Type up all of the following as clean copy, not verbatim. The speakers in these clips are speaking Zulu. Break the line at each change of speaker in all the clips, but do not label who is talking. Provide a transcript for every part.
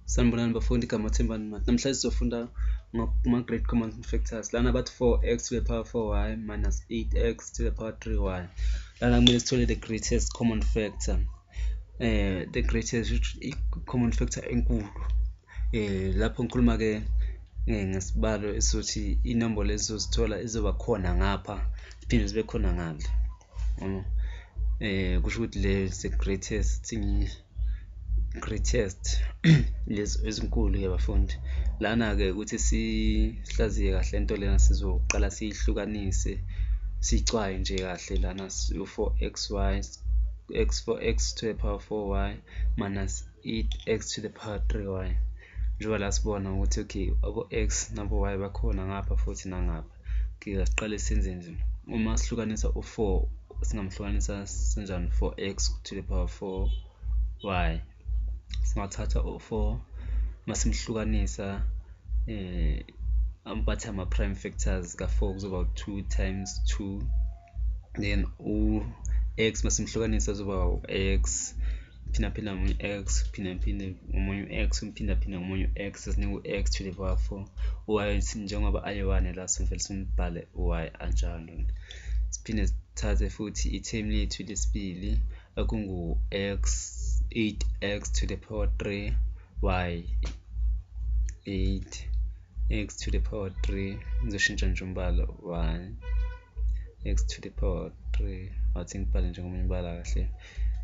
Sanibonani bafundi, igama Thembani Mati. Namhlanje sizofunda ngama-great common factors. Lana bathi 4x to the power 4y minus 8x to the power 3y. Lana kumele sithole the greatest common factor. The greatest common factor enkulu. Lapho ngikhuluma ke ngesibalo esithi inombolo ezizosithola izoba khona ngapha ziphinde zibe khona ngale. Kusho ukuthi le the greatest thing, greatest lezo ezinkulu ke bafundi. Lana ke ukuthi sihlaziye kahle into lena sizoqala siyihlukanise sicwaye nje kahle lana 4xy x to the power 4y minus 8x to the power 3y. Njengoba la sibona ukuthi okay abo x nabo y bakhona ngapha futhi nangapha. Okay, asiqale senze nje. Uma sihlukanisa u4 singamhlukanisa senjani 4x to the power 4y. Singathatha u4 masimhlukanisa bathi ama prime factors ka4 kuzoba 2 times 2, then x masimhlukanisa kuzoba x phinda ngomunye x phinda ngomunye x phinda ngomunye x sesinika x to the power 4. y njengoba ayi1 la sivele simbhale y anjalo. Siphinde sithathe futhi iterm lethu lesibili okungu x 8x to the power 3 y 8x to the power 3 ngizoshintsha nje umbala y x to the power 3 athi ngibhale nje ngomunye umbala kahle,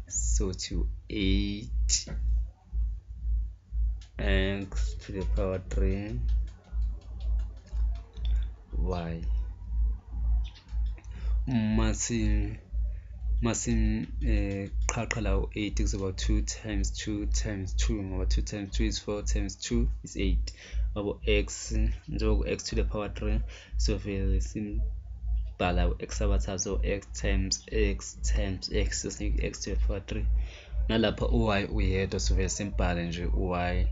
so to 8x to the power 3 y. Masim qhaqa la 8 kuzoba 2 times 2 times 2 ngoba 2 times 2 is 4 times 2 is 8. Abo x njengoba x to the power 3 so vele simbhala x abathathu, so x times x so sinika x to the power 3. Nalapha y uyedwa so vele simbhale nje y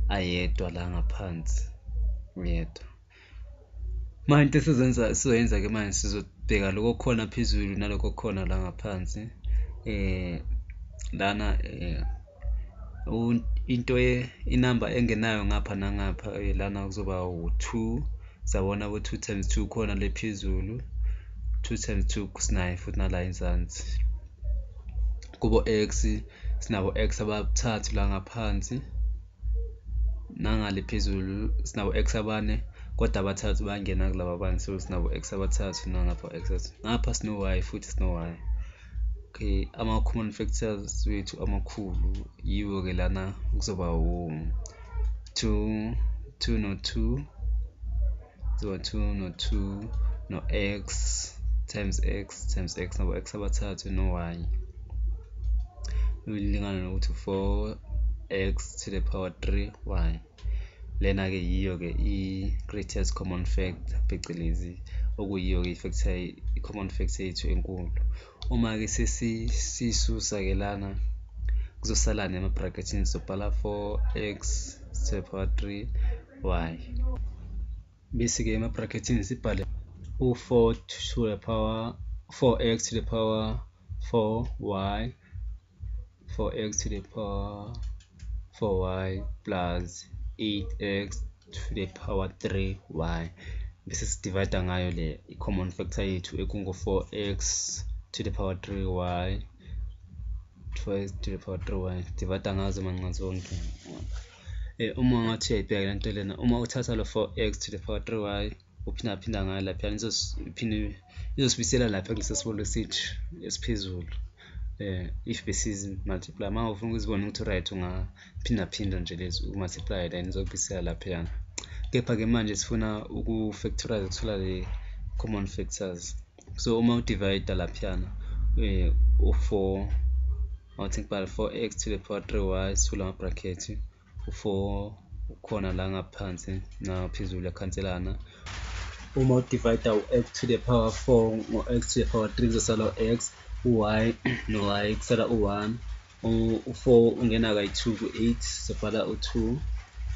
ayedwa la ngaphansi uyedwa. Manje sizoyenza ke manje sizobheka lokho khona phezulu nalokho khona la ngaphansi. Lana into inamba engenayo ngapha nangapha lana kuzoba u2. Sabona bo 2 times 2 khona le phezulu, 2 times 2 kusinayo futhi nala inzansi. Kubo x sinabo x abathathu la ngaphansi, nangale phezulu sinabo x abane kodwa abathathu bangena kulaba bani, so sinabo x abathathu nangapha x ngapha sino y futhi sino y. Okay, ama common factors wethu amakhulu yiwo ke lana kuzoba u2 no 2 so 2 no 2 no x times x nabo x abathathu no y ulingana nokuthi 4x to the power 3y. Lena ke yiyo ke i-greatest common factor phecelezi okuyiyo ke i-common factor yethu enkulu. Uma ke sisusa ke lana kuzosala nema bracketini sobhala 4x to the power 3y bese ke ema bracketini sibhale u4 to the power 4x to the power 4y 4x to the power 4y plus 8x to the power 3y bese sidivide ngayo le common factor yethu ekungu 4x to the power 3y 4x to the power 3y divide ngazo manqa zonke. Uma ngathi uyayibheka lento lena, uma uthatha lo 4x to the power 3y uphinda ngayo lapha izosibisela lapha kulesibolo sithi esiphezulu. If besizi multiply ma ufuna ukuzibona ukuthi right ungaphinda nje lezi multiply then izokubisela lapha yana. Kepha ke manje sifuna uku-factorize ukuthola le common factors, so uma udivide lapha yana u4 awuthi ngibhala 4x to the power 3y sivula ama bracket u4 ukhona la ngaphansi naphezulu yakhanselana. Uma udivide u-x to the power 4 ngo-x to the power 3 kuzosala x, y no y kusala u1, u4 ungena kayi2 ku8 sobhala u2,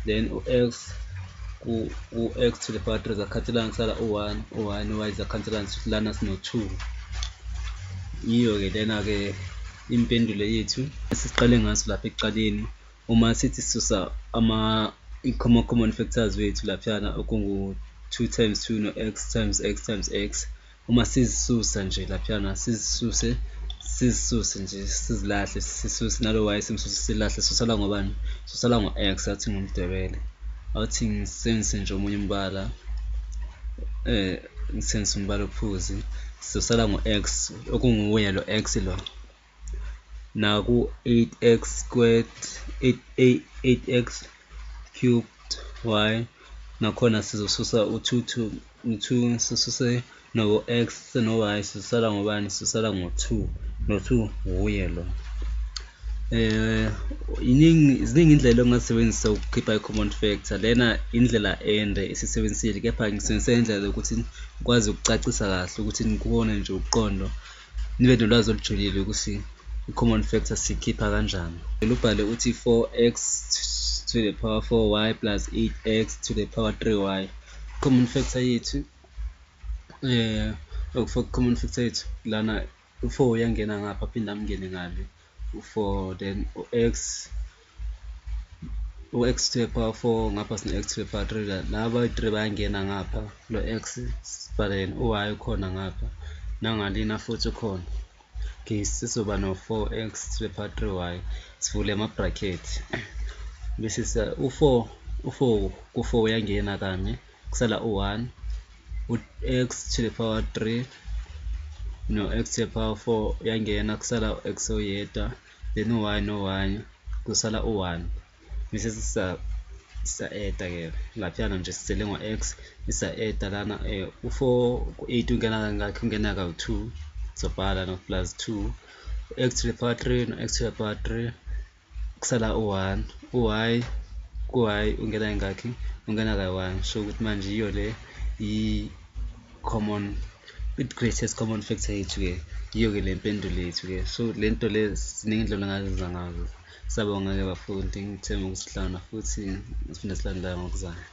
then u-x u-x to the power 3 zakhanselana kusala u1, y no y zakhanselana futhi lana sino 2. Yiyo ke lena ke impendulo yethu esiqale ngaso lapha ekuqaleni uma sithi sisusa common factors wethu laphana okungu 2 times 2 no x times x times x, uma sizisusa nje laphana sizisuse nje sizilahle sisuse nalo y simsuse silahle susala ngobani? Susala ngo-x athi ngumdebele awuthi ngisebenzise nje omunye umbala ngisebenzise umbala ophuzi sizosala ngo-x okunguye lo x lo naku 8x squared 8x cubed y nakhona sizosusa u2 sisuse no x no y sisala ngobani? Sisala ngo2 no2 uye lo. Ziningi indlela ongasebenzisa ukukhipha i-common factor. Lena indlela ende esisebenzisile, kepha ngisebenzise indlela yokuthi ngikwazi ukucacisa kahle ukuthi nikubone nje uqondo nibe nolwazi olujulile ukuthi i-common factor sikhipha kanjani. Ubhale uthi 4x to the power 4y plus 8x to the power 3y. Common factor yethu common factor yethu lana u4 uyangena ngapha phinda amngene ngale u4, then x to the power 4 ngapha sine x to the power 3 laba 3 bayangena ngapha lo x sibhaleni uy ukhona ngapha nangalina futhi ukhona. Okay, sizoba no 4x to the power 3y sivule ama bracket bese u4 ku4 uyangena kanye kusala u1 x to the power 3 no x to the power 4 uyangena kusala x oyedwa, then y no y kusala u1 bese sisa-add ke laphana nje sisele ngo-x isa-add lana u4 ku8 ungena ngakho ungena ka2 sobhala no plus 2 x to the power 3 no x to the power 3 kusala u1 uy ku-y ungena ngakho ungena ka1 so ukuthi manje iyo le greatest common factor yethu ke iyo ke le mpendulo yethu ke. So lento le ziningi indlela ongazenza ngazo. Sabonga ke bafundi, ngithemba ukuthi sihlangana futhi siphinde silandela ngokuzayo.